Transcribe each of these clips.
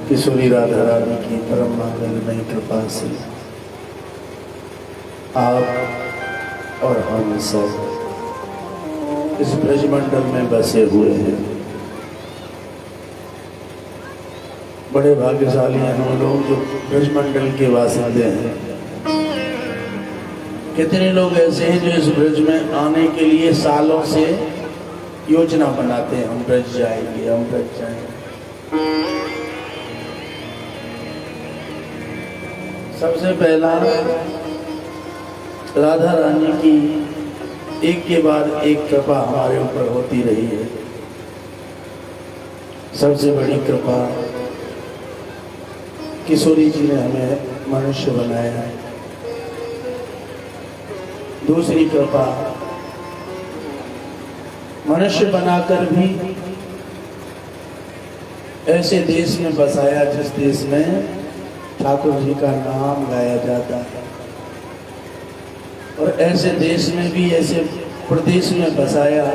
किशोरी राधा रानी की परम मंगलमयी कृपा से आप और हम सब इस ब्रजमंडल में बसे हुए हैं। बड़े भाग्यशाली हैं वो लोग जो ब्रजमंडल के वासिंदे हैं। कितने लोग ऐसे हैं जो इस ब्रज में आने के लिए सालों से योजना बनाते हैं, हम ब्रज जाएंगे, हम ब्रज जाएंगे। सबसे पहला राधा रानी की एक के बाद एक कृपा हमारे ऊपर होती रही है। सबसे बड़ी कृपा किशोरी जी ने हमें मनुष्य बनाया है। दूसरी कृपा मनुष्य बनाकर भी ऐसे देश में बसाया जिस देश में ठाकुर जी का नाम गाया जाता है, और ऐसे देश में भी ऐसे प्रदेश में बसाया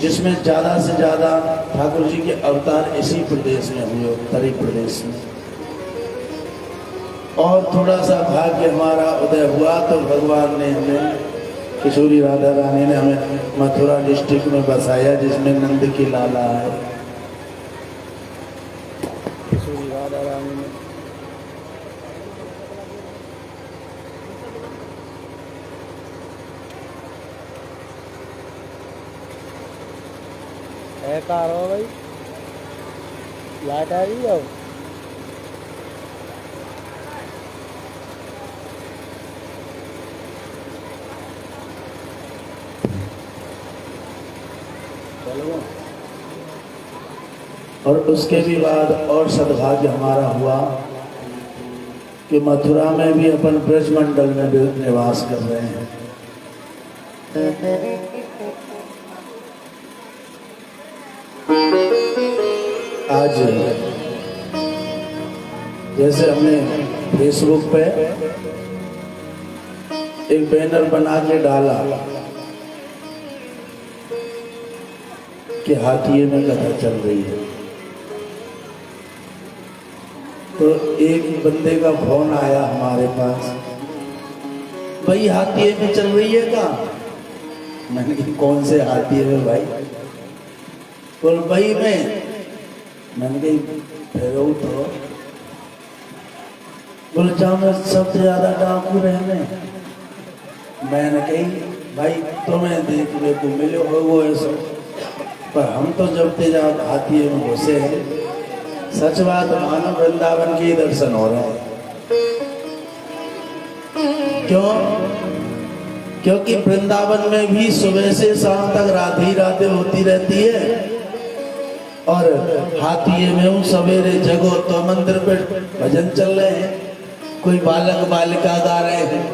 जिसमें ज़्यादा से ज़्यादा ठाकुर जी के अवतार इसी प्रदेश में हुए, उत्तरी प्रदेश में। और थोड़ा सा भाग्य हमारा उदय हुआ तो भगवान ने हमें, किशोरी राधा रानी ने हमें मथुरा डिस्ट्रिक्ट में बसाया जिसमें नंद की लाला है। किशोरी राधा रानी ने हो भाई लाइट आ रही है। और उसके भी बाद और सद्भाग्य हमारा हुआ कि मथुरा में भी अपन ब्रजमंडल में भी निवास कर रहे हैं। आज जैसे हमने फेसबुक पे एक बैनर बना के डाला कि हाथिये में कथा चल रही है। तो एक बंदे का फोन आया हमारे पास, भाई हाथिये में चल रही है क्या? मैंने कहा कौन से हाथिये में भाई? बोल भाई मैंने कही फिर तो बोले जहाँ में सबसे ज्यादा डाकू रहने। मैंने कही भाई तुम्हें देखने को मिले हो वो ऐसा, पर हम तो जब तेजा हाथिये में घुसे हैं, सच बात मानो वृंदावन के दर्शन हो रहे हैं। क्यों? क्योंकि वृंदावन में भी सुबह से शाम तक राधे ही राधे होती रहती है, और हाथिये में हूँ सवेरे जगो तो मंदिर पे भजन चल रहे हैं, कोई बालक बालिका गा रहे हैं,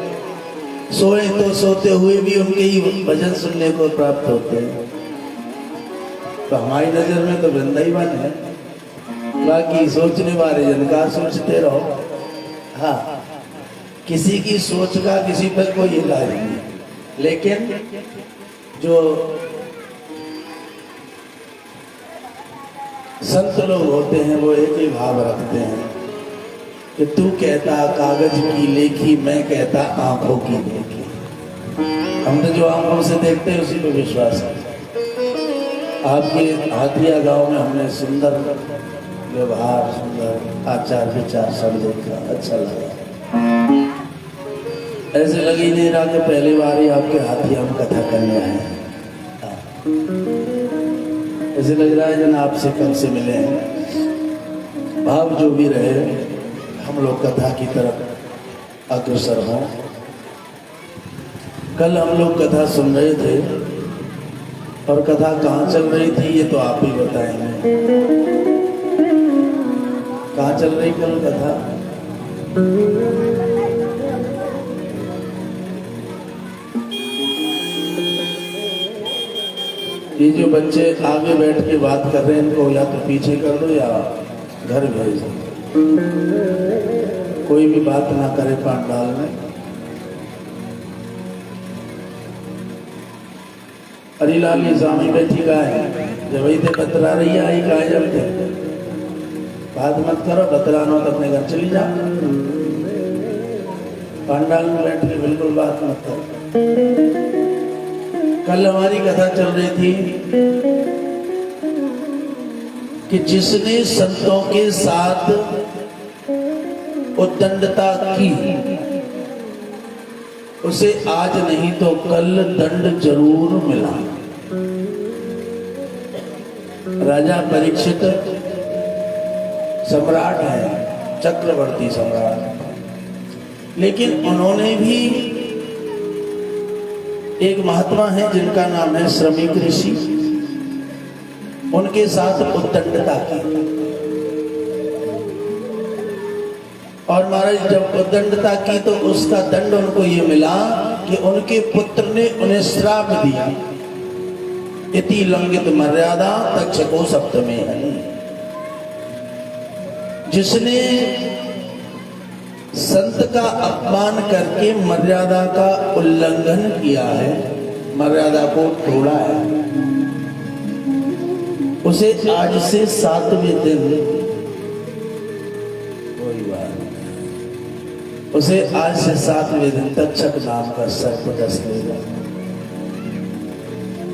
सोए तो सोते हुए भी उनके ही भजन सुनने को प्राप्त होते हैं। तो हमारी नजर में तो वृंदावन है, बाकी सोचने वाले जनका सोचते रहो। हाँ, किसी की सोच का किसी पर कोई इलाज नहीं, लेकिन जो संत लोग होते हैं वो एक ही भाव रखते हैं कि तू कहता कागज की लेखी, मैं कहता आंखों की देखी। हम तो जो आंखों से देखते हैं उसी पे विश्वास है। आपके हाथिया गांव में हमने सुंदर व्यवहार, सुंदर आचार विचार सब देखा, अच्छा लगा। ऐसे लग ही नहीं रहा कि पहली बार ही आपके हाथिया में कथा करने आए हैं। ऐसे लग रहा है जन आपसे कल से मिले हैं। भाव जो भी रहे, हम लोग कथा की तरफ अग्रसर हों। कल हम लोग कथा सुन रहे थे, और कथा कहाँ चल रही थी ये तो आप ही बताएंगे। कहाँ चल रही कल कथा? ये जो बच्चे आगे बैठ के बात कर रहे हैं, इनको या तो पीछे कर दो या घर भेज दो। कोई भी बात ना करे पंडाल में। हरिलाल ये स्वामी बैठी का है, जब वही थे बतरा रही है, आई कहा जब थे बात मत करो, बतरानो तो अपने घर चली जा। पंडाल में बैठ के बिल्कुल बात मत करो। कल हमारी कथा चल रही थी कि जिसने संतों के साथ उद्दंडता की, उसे आज नहीं तो कल दंड जरूर मिला। राजा परीक्षित सम्राट है, चक्रवर्ती सम्राट, लेकिन उन्होंने भी एक महात्मा है जिनका नाम है श्रमिक ऋषि, उनके साथ उद्दंडता की। और महाराज जब उद्दंडता की तो उसका दंड उनको ये मिला कि उनके पुत्र ने उन्हें श्राप दिया, इति लंघित मर्यादा तक्षको सप्तमे है। जिसने संत का अपमान करके मर्यादा का उल्लंघन किया है, मर्यादा को तोड़ा है, उसे आज से 7वें दिन, कोई बात, उसे आज से 7वें दिन तक्षक नाम का सर्प डस लेगा।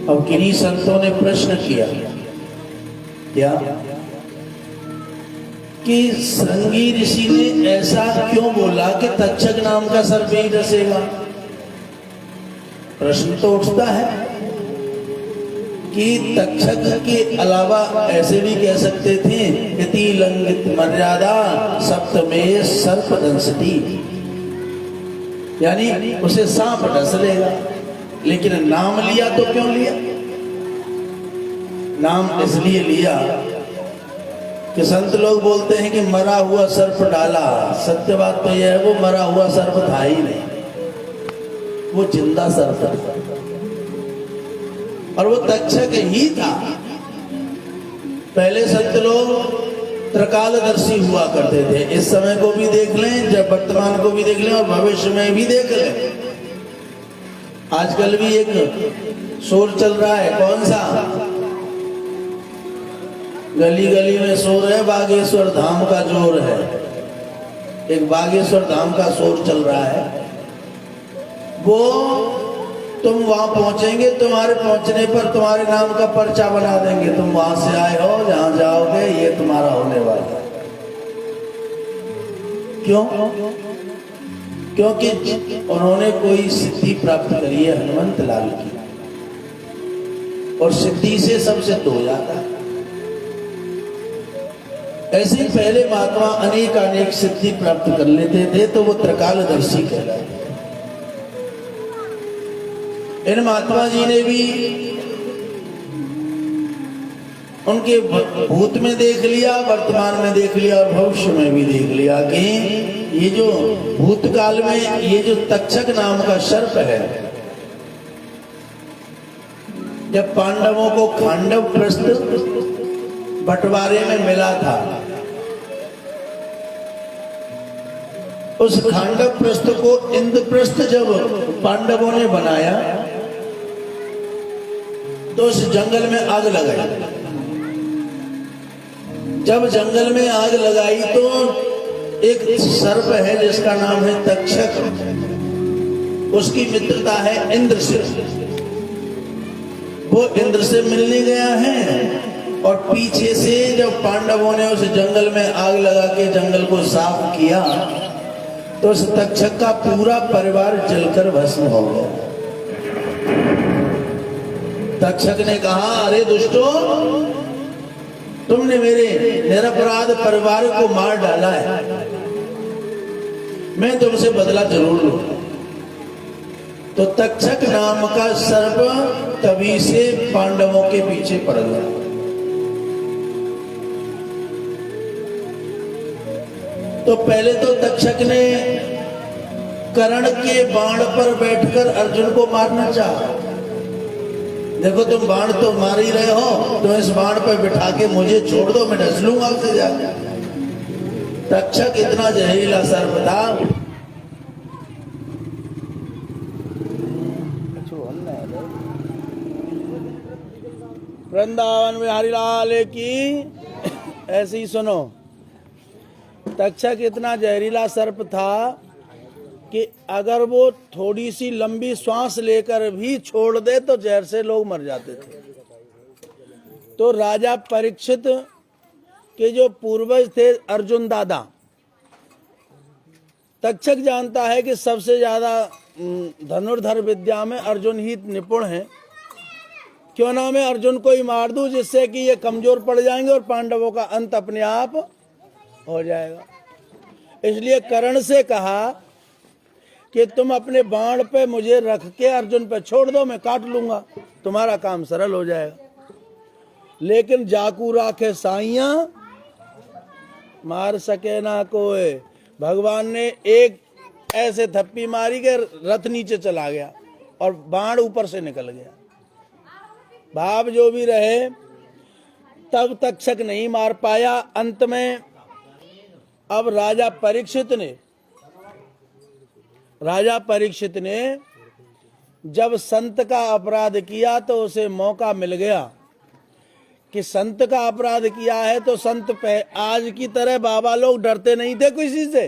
अब किन्हीं संतों ने प्रश्न किया, क्या कि श्रृंगी ऋषि ने ऐसा क्यों बोला कि तक्षक नाम का सर्प ही डसेगा? प्रश्न तो उठता है कि तक्षक के अलावा ऐसे भी कह सकते थे यति लंघित मर्यादा सप्तमे सर्प दंसती, यानी उसे सांप डस लेगा। लेकिन नाम लिया तो क्यों लिया? नाम इसलिए लिया कि संत लोग बोलते हैं कि मरा हुआ सर्प डाला। सत्य बात तो यह है वो मरा हुआ सर्प था ही नहीं, वो जिंदा सर्प था, और वो तक्षक ही था। पहले संत लोग त्रिकालदर्शी हुआ करते थे। इस समय को भी देख लें, जब वर्तमान को भी देख लें और भविष्य में भी देख लें, आजकल भी एक शोर चल रहा है, कौन सा? गली गली में शोर है, बागेश्वर धाम का जोर है। एक बागेश्वर धाम का शोर चल रहा है। वो तुम वहां पहुंचेंगे, तुम्हारे पहुंचने पर तुम्हारे नाम का पर्चा बना देंगे, तुम वहां से आए हो, जहां जाओगे ये तुम्हारा होने वाला है। क्यों? क्योंकि उन्होंने कोई सिद्धि प्राप्त करी है हनुमंत लाल की, और सिद्धि से सब सिद्ध हो जाता है। ऐसे ही पहले महात्मा अनेक अनेक सिद्धि प्राप्त कर लेते थे, तो वो त्रिकालदर्शी कहलाते। इन महात्मा जी ने भी उनके भूत में देख लिया, वर्तमान में देख लिया और भविष्य में भी देख लिया कि ये जो भूतकाल में ये जो तक्षक नाम का सर्प है, जब पांडवों को खांडव प्रस्थ बंटवारे में मिला था, उस खांडव प्रस्थ को इंद्रप्रस्थ जब पांडवों ने बनाया तो उस जंगल में आग लगाई। जब जंगल में आग लगाई तो एक सर्प है जिसका नाम है तक्षक, उसकी मित्रता है इंद्र से। वो इंद्र से मिलने गया है और पीछे से जब पांडवों ने उस जंगल में आग लगा के जंगल को साफ किया तो उस तक्षक का पूरा परिवार जलकर भस्म हो गया। तक्षक ने कहा, अरे दुष्टों, तुमने मेरे निरपराध परिवार को मार डाला है, मैं तुमसे बदला जरूर लूंगा। तो तक्षक नाम का सर्प तभी से पांडवों के पीछे पड़ गया। तो पहले तो तक्षक ने कर्ण के बाण पर बैठकर अर्जुन को मारना चाहा। देखो तुम बाण तो मार ही रहे हो, तो इस बाण पर बिठा के मुझे छोड़ दो, मैं डस लूंगा उससे जाकर। तक्षक इतना जहरीला सर्प था। वृंदावन बिहारी लाल की ऐसे ही सुनो। तक्षक इतना जहरीला सर्प था कि अगर वो थोड़ी सी लंबी श्वास लेकर भी छोड़ दे तो जहर से लोग मर जाते थे। तो राजा परीक्षित के जो पूर्वज थे अर्जुन दादा, तक्षक जानता है कि सबसे ज्यादा धनुर्धर विद्या में अर्जुन ही निपुण है, क्यों ना मैं अर्जुन को ही मार दूं जिससे कि ये कमजोर पड़ जाएंगे और पांडवों का अंत अपने आप हो जाएगा। इसलिए कर्ण से कहा कि तुम अपने बाण पे मुझे रख के अर्जुन पे छोड़ दो, मैं काट लूंगा, तुम्हारा काम सरल हो जाएगा। लेकिन जाकू राखे साइया मार सके ना कोई। भगवान ने एक ऐसे थप्पी मारी कि रथ नीचे चला गया और बाण ऊपर से निकल गया। भाव जो भी रहे, तब तक्षक नहीं मार पाया। अंत में अब राजा परीक्षित ने जब संत का अपराध किया तो उसे मौका मिल गया कि संत का अपराध किया है तो संत आज की तरह बाबा लोग डरते नहीं थे किसी से।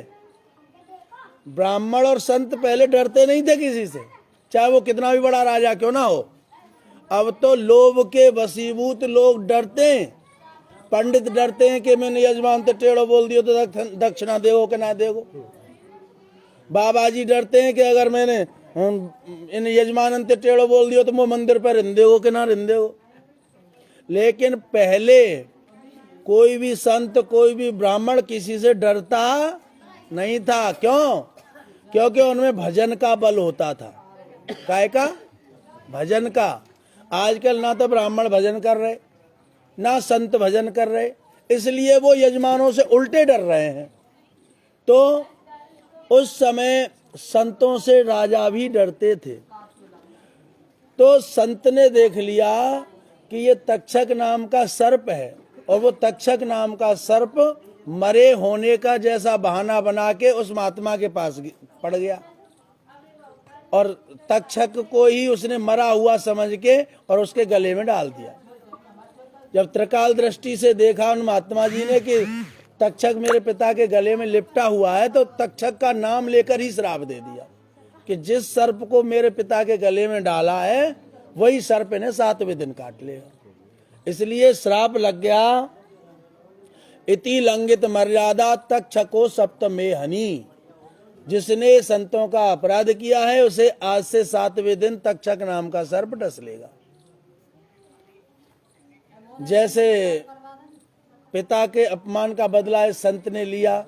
ब्राह्मण और संत पहले डरते नहीं थे किसी से, चाहे वो कितना भी बड़ा राजा क्यों ना हो। अब तो लोभ के वशीभूत लोग डरते हैं। पंडित डरते हैं कि मैंने यजमान तो टेढ़ो बोल दियो तो दक्षिणा देगो कि ना देगो। बाबा जी डरते हैं कि अगर मैंने इन यजमान ते टेढ़ो बोल दियो तो वो मंदिर पर रिंदे हो कि ना रिंदे हो। लेकिन पहले कोई भी संत, कोई भी ब्राह्मण किसी से डरता नहीं था। क्यों? क्योंकि उनमें भजन का बल होता था। काय का? भजन का। आजकल ना तो ब्राह्मण भजन कर रहे ना संत भजन कर रहे, इसलिए वो यजमानों से उल्टे डर रहे हैं। तो उस समय संतों से राजा भी डरते थे। तो संत ने देख लिया कि ये तक्षक नाम का सर्प है, और वो तक्षक नाम का सर्प मरे होने का जैसा बहाना बना के उस महात्मा के पास पड़ गया। और तक्षक को ही उसने मरा हुआ समझ के और उसके गले में डाल दिया। जब त्रिकाल दृष्टि से देखा उन महात्मा जी ने कि तक्षक मेरे पिता के गले में लिपटा हुआ है, तो तक्षक का नाम लेकर ही श्राप दे दिया कि जिस सर्प को मेरे पिता के गले में डाला है वही सर्प इन्हें 7वें दिन काट लेगा। इसलिए श्राप लग गया, इति लंघित मर्यादा तक्षको सप्तमे हनि। जिसने संतों का अपराध किया है उसे आज से 7वें दिन तक्षक नाम का सर्प डस लेगा। जैसे पिता के अपमान का बदला इस संत ने लिया,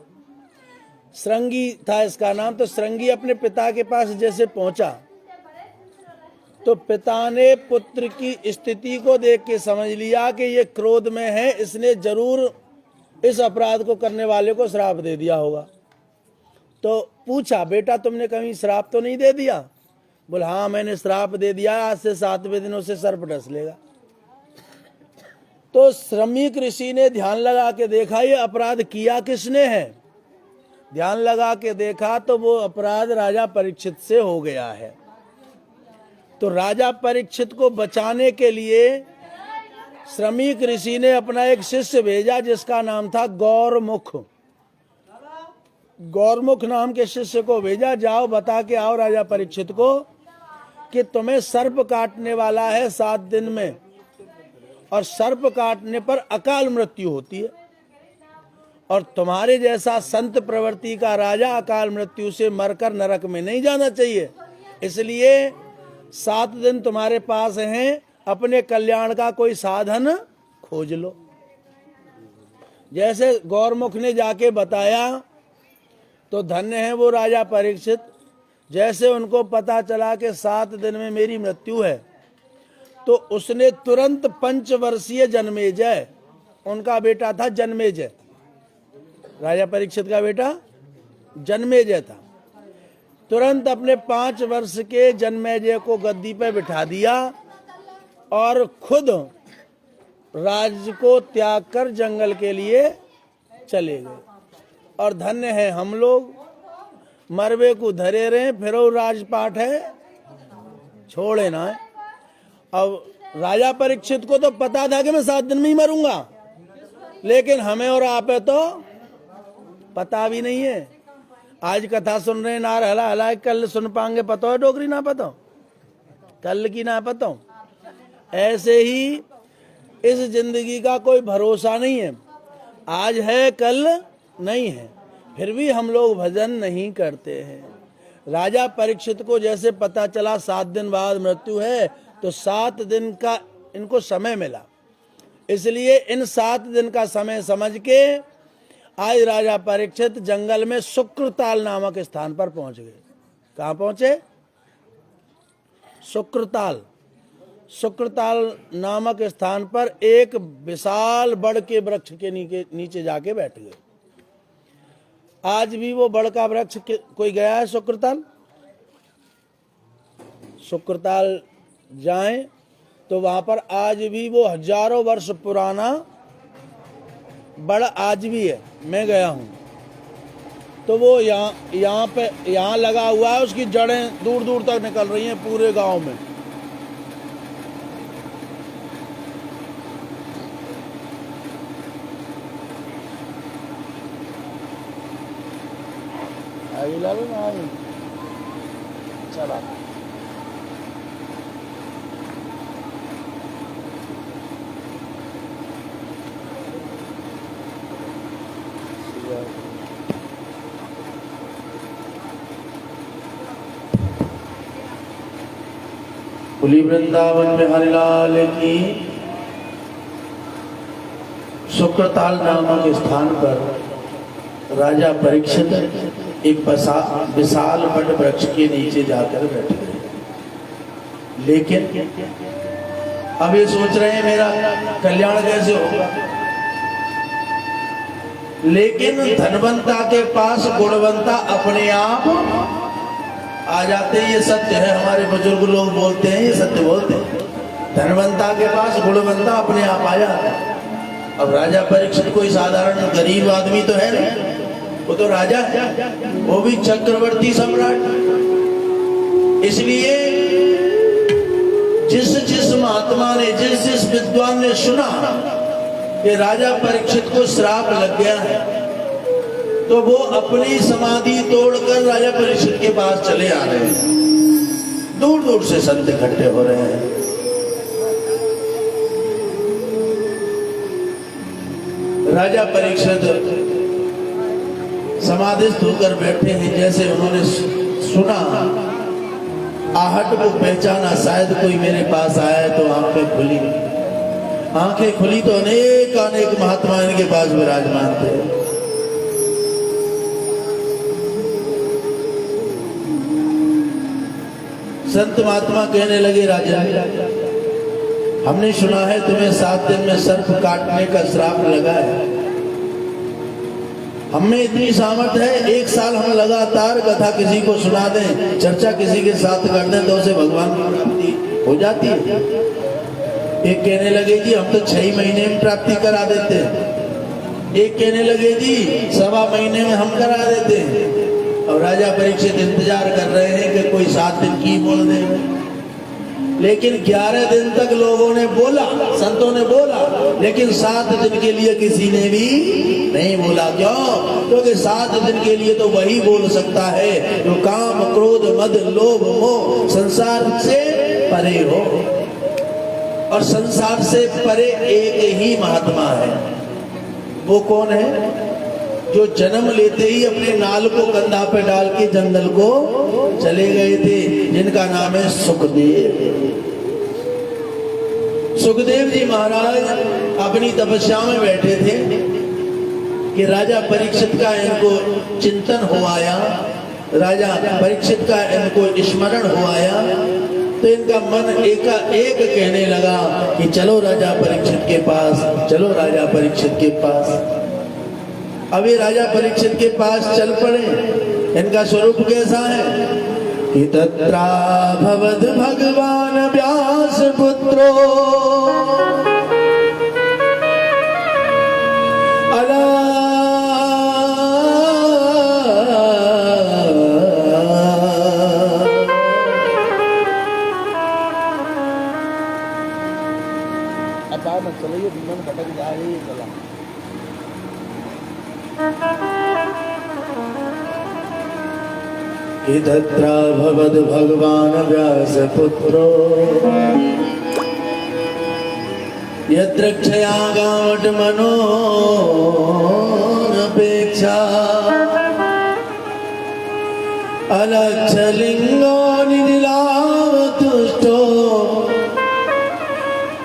श्रृंगी था इसका नाम, तो श्रृंगी अपने पिता के पास जैसे पहुंचा तो पिता ने पुत्र की स्थिति को देख के समझ लिया कि ये क्रोध में है, इसने जरूर इस अपराध को करने वाले को श्राप दे दिया होगा। तो पूछा, बेटा तुमने कहीं श्राप तो नहीं दे दिया? बोला हाँ मैंने श्राप दे दिया, आज से 7वें दिन उसे सर्प डस लेगा। तो श्रमिक ऋषि ने ध्यान लगा के देखा ये अपराध किया किसने है। ध्यान लगा के देखा तो वो अपराध राजा परीक्षित से हो गया है। तो राजा परीक्षित को बचाने के लिए श्रमिक ऋषि ने अपना एक शिष्य भेजा जिसका नाम था गौरमुख। गौरमुख नाम के शिष्य को भेजा, जाओ बता के आओ राजा परीक्षित को कि तुम्हें सर्प काटने वाला है 7 दिन में, और सर्प काटने पर अकाल मृत्यु होती है, और तुम्हारे जैसा संत प्रवृत्ति का राजा अकाल मृत्यु से मरकर नरक में नहीं जाना चाहिए। इसलिए 7 दिन तुम्हारे पास हैं, अपने कल्याण का कोई साधन खोज लो। जैसे गौरमुख ने जाके बताया तो धन्य है वो राजा परीक्षित। जैसे उनको पता चला कि 7 दिन में मेरी मृत्यु है तो उसने तुरंत 5 वर्षीय जन्मेजय, उनका बेटा था जन्मेजय, राजा परीक्षित का बेटा जन्मेजय था, तुरंत अपने 5 वर्ष के जन्मेजय को गद्दी पे बिठा दिया और खुद राज्य को त्याग कर जंगल के लिए चले गए। और धन्य है हम लोग, मरवे को धरे रहे फिर राजपाट है छोड़े ना है। अब राजा परीक्षित को तो पता था कि मैं 7 दिन में ही मरूंगा, लेकिन हमें और आप है तो पता भी नहीं है। आज कथा सुन रहे नार हला हला, कल सुन पाएंगे पता है डोगरी ना पता, कल की ना पता। ऐसे ही इस जिंदगी का कोई भरोसा नहीं है, आज है कल नहीं है, फिर भी हम लोग भजन नहीं करते हैं। राजा परीक्षित को जैसे पता चला 7 दिन बाद मृत्यु है तो 7 दिन का इनको समय मिला, इसलिए इन 7 दिन का समय समझ के आज राजा परीक्षित जंगल में शुक्रताल नामक स्थान पर पहुंच गए। कहाँ पहुंचे? शुक्रताल। शुक्रताल नामक स्थान पर एक विशाल बड़ के वृक्ष के नीचे जाके बैठ गए। आज भी वो बड़ का वृक्ष कोई गया है शुक्रताल? शुक्रताल जाएं तो वहां पर आज भी वो हजारों वर्ष पुराना बड़ आज भी है। मैं गया हूं तो वो यहाँ लगा हुआ है, उसकी जड़ें दूर दूर तक निकल रही हैं पूरे गांव में। चला बोली वृंदावन में हरिलाल की। शुक्रताल नामक स्थान पर राजा परीक्षित एक विशाल बड़ वृक्ष के नीचे जाकर बैठ गए। लेकिन अब ये सोच रहे हैं मेरा कल्याण कैसे होगा। लेकिन धनवंता के पास गुणवंता अपने आप आ जाते हैं। ये सत्य है, हमारे बुजुर्ग लोग बोलते हैं, ये सत्य बोलते हैं। धनवंता के पास गुणवंता अपने आप आ जाता है। अब राजा परीक्षित कोई साधारण गरीब आदमी तो है नहीं, वो तो राजा है, वो भी चक्रवर्ती सम्राट। इसलिए जिस जिस महात्मा ने, जिस जिस विद्वान ने सुना कि राजा परीक्षित को श्राप लग गया है, तो वो अपनी समाधि तोड़कर राजा परीक्षित के पास चले आ रहे हैं। दूर दूर से संत इकट्ठे हो रहे हैं। राजा परीक्षित समाधिस्थ होकर बैठे हैं। जैसे उन्होंने सुना, आहट को पहचाना, शायद कोई मेरे पास आया है, तो आंखें खुली। आंखें खुली तो अनेक अनेक महात्मा इनके पास विराजमान थे। संत महात्मा कहने लगे, राजा हमने सुना है तुम्हें 7 दिन में सर्प काटने का श्राप लगा है। हमें इतनी सामर्थ्य है, 1 साल हम लगातार कथा किसी को सुना दें, चर्चा किसी के साथ कर दें, तो उसे भगवान की प्राप्ति हो जाती है। एक कहने लगे जी हम तो 6 महीने में प्राप्ति करा देते हैं। एक कहने लगे जी 1.25 महीने में हम करा देते हैं। और राजा परीक्षित इंतजार कर रहे हैं कि कोई 7 दिन की बोल दे। लेकिन 11 दिन तक लोगों ने बोला, संतों ने बोला, लेकिन 7 दिन के लिए किसी ने भी नहीं बोला। क्यों? क्योंकि 7 दिन के लिए तो वही बोल सकता है जो काम, क्रोध, मद, लोभ, मोह संसार से परे हो। और संसार से परे एक ही महात्मा है। वो कौन है? जो जन्म लेते ही अपने नाल को कंधा पे डाल के जंगल को चले गए थे, जिनका नाम है सुखदेव। सुखदेव जी महाराज अपनी तपस्या में बैठे थे कि राजा परीक्षित का इनको चिंतन हो आया, राजा परीक्षित का इनको स्मरण हो आया। तो इनका मन एकाएक कहने लगा कि चलो राजा परीक्षित के पास, चलो राजा परीक्षित के पास। अभी राजा परीक्षित के पास चल पड़े। इनका स्वरूप कैसा है कि तत्रा भवद भगवान व्यास पुत्रो अला अब चलिए भटक जा रही है। चला कि तत्रा भवद भगवान व्यास पुत्रो यत्र क्षया गावट मनो अपेक्षा अलक्ष लिंगो निलाव तुष्टो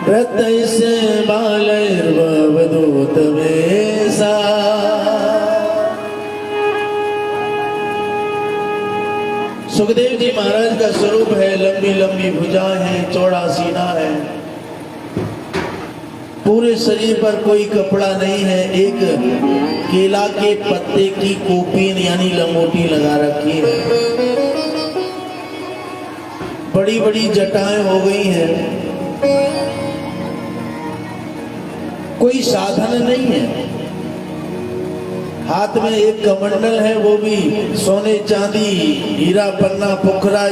प्रत्यस्य बालैर्ववधूत वेशा। सुखदेव जी महाराज का स्वरूप है, लंबी लंबी भुजाएं हैं, चौड़ा सीना है, पूरे शरीर पर कोई कपड़ा नहीं है, एक केला के पत्ते की कोपीन यानी लंगोटी लगा रखी है, बड़ी बड़ी जटाएं हो गई हैं, कोई साधन नहीं है। हाथ में एक कमंडल है, वो भी सोने चांदी हीरा पन्ना पुखरा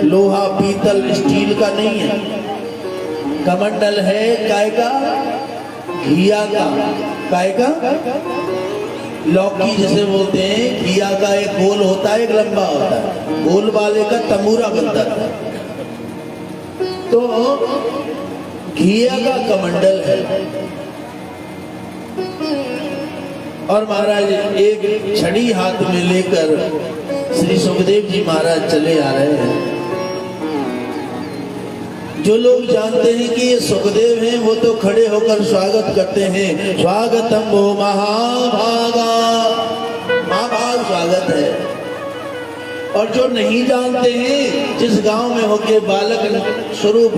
लोहा पीतल स्टील का नहीं है। कमंडल है काय का? घिया का। काय का? लौकी जिसे बोलते हैं, घिया का एक गोल होता है, एक लंबा होता है, गोल वाले का तमूरा बनता है। तो घिया का कमंडल है। और महाराज एक छड़ी हाथ में लेकर श्री सुखदेव जी महाराज चले आ रहे हैं। जो लोग जानते हैं कि ये सुखदेव हैं, वो तो खड़े होकर स्वागत करते हैं, स्वागतम वो महाभागा, महाभाग स्वागत है। और जो नहीं जानते हैं, जिस गांव में होके बालक स्वरूप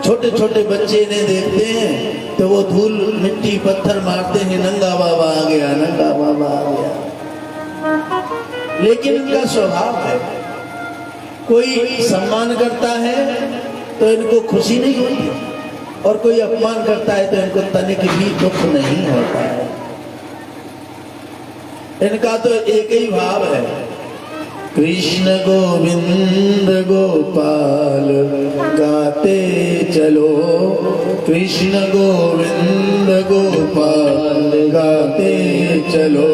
छोटे छोटे बच्चे इन्हें देखते हैं, तो वो धूल मिट्टी पत्थर मारते हैं, नंगा बाबा आ गया, नंगा बाबा आ गया। लेकिन इनका स्वभाव है, कोई सम्मान करता है तो इनको खुशी नहीं होती, और कोई अपमान करता है तो इनको तनिक भी दुख नहीं होता है। इनका तो एक ही भाव है कृष्ण गोविंद गोपाल गाते चलो, कृष्ण गोविंद गोपाल गाते चलो,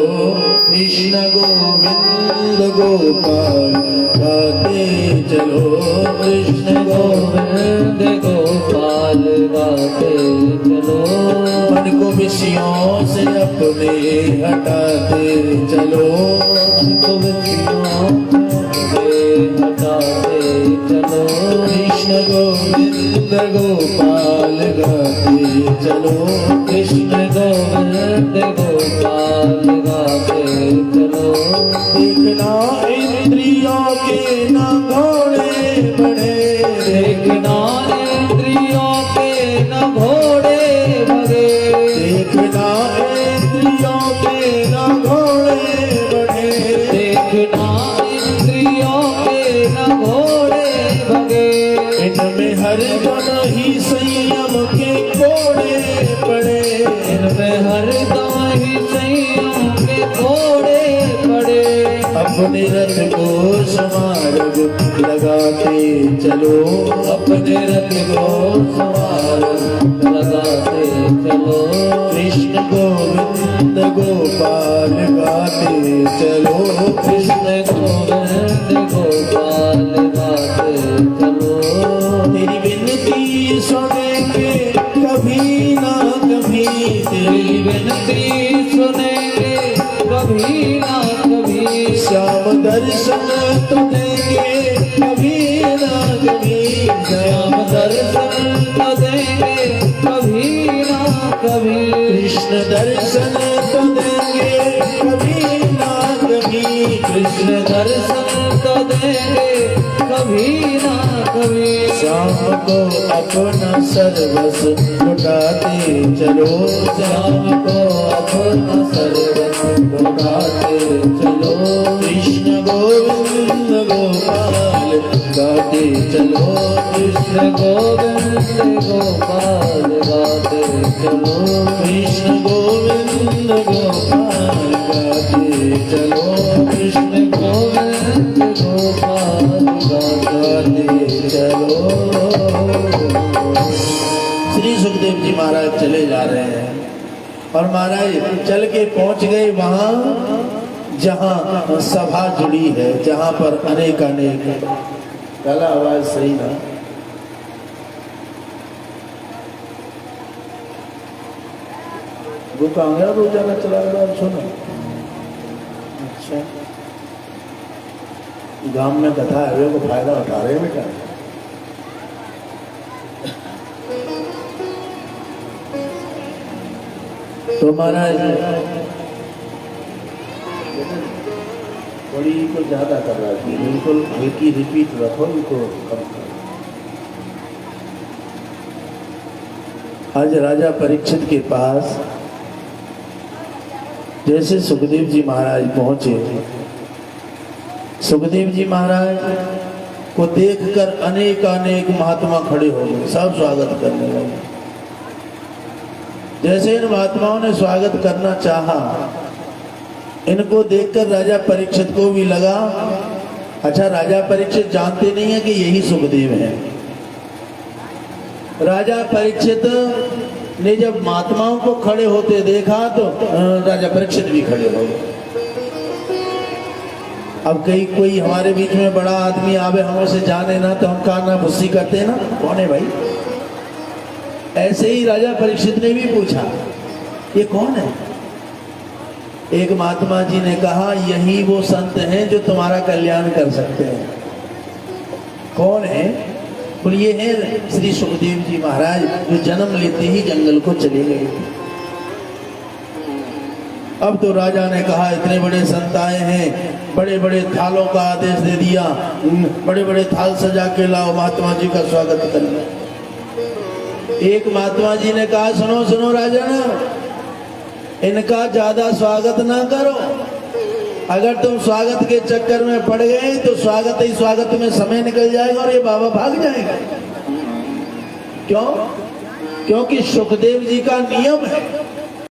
कृष्ण गोविंद गोपाल गाते चलो, कृष्ण गोविंद गोपाल गाते चलो। मन को विषयों से अपने हटाते चलो, मन को विषयों हटाते चलो, कृष्ण गोविंद गोपाल गाते चलो, कृष्ण गोविंद गोपाल गाते चलो। देखना इंद्रियों के न घोड़े बढ़े, देखना इंद्रियों के न घोड़े बढ़े, देखना इंद्रियों के न घोड़े बढ़े, देखना इंद्रियों के न घोड़े भगे। इनमें हरदम ही संयम के कोड़े पड़े, इनमें हरदम ही संयम के कोड़े पड़े। अपने रथ को समार्ग लगाते चलो, अपने रथ को समार्ग लगाते चलो, कृष्ण गोविंद गोपाल गाते चलो, कृष्ण गोविंद गोपाल गाते चलो। तेरी विनती सुनेंगे कभी ना कभी, तेरी विनती सुनेंगे कभी ना कभी, श्याम दर्शन तो देंगे कभी ना कभी, श्याम दर्शन तो देंगे कभी ना कभी, कृष्ण दर्शन तो देंगे कभी ना कभी, कृष्ण दर्शन तो देंगे कभी ना कभी। श्याम को अपना सर्वस्व लुटाते चलो, श्याम को अपना सर्वस्व लुटाते चलो, कृष्ण गोविंद गोपाल गाते चलो, कृष्ण गोविंद गोपाल गाते चलो, कृष्ण गोविंद गोपाल गाते चलो, कृष्ण गोविंद गोपाल गाते चलो। श्री सुखदेव जी महाराज चले जा रहे हैं और महाराज चल के पहुंच गए वहां जहां सभा जुड़ी है, जहां पर अनेक कला आवाज सही ना, वो कहाँ रोजाना चला रहा है सुनो। अच्छा गांव में कथा है को फायदा उठा रहे हैं बेटा। तो महाराज थोड़ी को ज्यादा कर रहा है, बिल्कुल हल्की रिपीट रखो इनको कम करो। आज राजा परीक्षित के पास जैसे सुखदेव जी महाराज पहुंचे, सुखदेव जी महाराज को देखकर अनेक महात्मा खड़े हो गए, सब स्वागत करने लगे। जैसे इन महात्माओं ने स्वागत करना चाहा, इनको देखकर राजा परीक्षित को भी लगा अच्छा राजा परीक्षित जानते नहीं है कि यही सुखदेव है। राजा परीक्षित ने जब महात्माओं को खड़े होते देखा तो राजा परीक्षित भी खड़े हो गए। अब कहीं कोई हमारे बीच में बड़ा आदमी आवे, हम उसे जाने ना तो हम काना भुस्सी करते ना, कौन है भाई। ऐसे ही राजा परीक्षित ने भी पूछा ये कौन है। एक महात्मा जी ने कहा यही वो संत हैं जो तुम्हारा कल्याण कर सकते हैं। कौन है? बोले ये है श्री सुखदेव जी महाराज जो जन्म लेते ही जंगल को चले गए। अब तो राजा ने कहा इतने बड़े संत आए हैं, बड़े बड़े थालों का आदेश दे दिया, बड़े बड़े थाल सजा के लाओ, महात्मा जी का स्वागत करना। एक महात्मा जी ने कहा सुनो सुनो राजन, इनका ज्यादा स्वागत ना करो। अगर तुम स्वागत के चक्कर में पड़ गए तो स्वागत ही स्वागत में समय निकल जाएगा और ये बाबा भाग जाएगा। क्यों? क्योंकि सुखदेव जी का नियम है